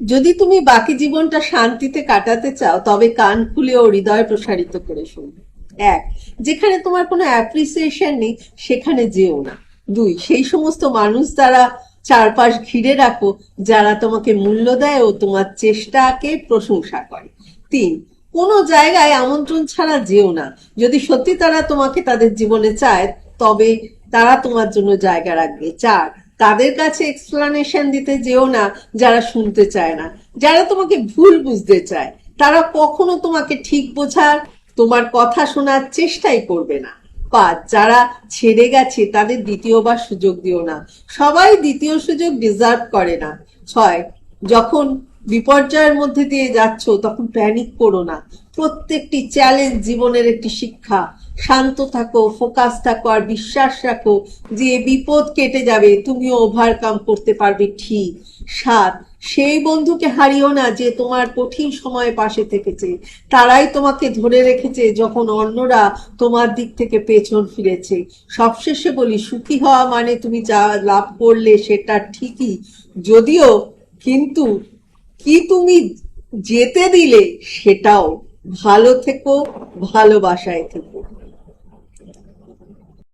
যদি তুমি বাকি জীবনটা শান্তিতে কাটাতে চাও তবে কান খুলে ও হৃদয় প্রসারিত করে শুনবে। এক, যেখানে তোমার কোনো অ্যাপ্রিসিয়েশন নেই সেখানে যেও না। দুই, সেই সমস্ত মানুষ দ্বারা চারপাশ ঘিরে রাখো যারা তোমাকে মূল্য দেয় ও তোমার চেষ্টাকে প্রশংসা করে। তিন, কোনো জায়গায় আমন্ত্রণ ছাড়া যেও না। যদি সত্যি তারা তোমাকে তাদের জীবনে চায় তবে তারা তোমার জন্য জায়গা রাখবে। চার, তাদের কাছে এক্সপ্লানেশন দিতে যেও না যারা শুনতে চায় না, যারা তোমাকে ভুল বুঝতে চায়। তারা কখনো তোমাকে ঠিক বোঝার, তোমার কথা শোনার চেষ্টাই করবে না। পাঁচ, যারা ছেড়ে গেছে তাদের দ্বিতীয়বার সুযোগ দিও না। সবাই দ্বিতীয় সুযোগ ডিজার্ভ করে না। ছয়, যখন বিপর্যয়ের মধ্যে দিয়ে যাচ্ছ তখন প্যানিক করো না। প্রত্যেকটি চ্যালেঞ্জ জীবনের একটি শিক্ষা। শান্ত থাকো, ফোকাস থাকো আর বিশ্বাস রাখো যে বিপদ কেটে যাবে, তুমিও ওভারকাম করতে পারবে ঠিক। সাত, সেই বন্ধুকে হারিও না যে তোমার কঠিন সময়ে পাশে থেকেছে। তারাই তোমাকে ধরে রেখেছে যখন অন্যরা তোমার দিক থেকে পেছন ফিরেছে। সবশেষে বলি, সুখী হওয়া মানে তুমি যা লাভ করলে সেটা ঠিকই, যদিও কিন্তু কি তুমি যেতে দিলে সেটাও। ভালো থেকো, ভালোবাসায় থেকো।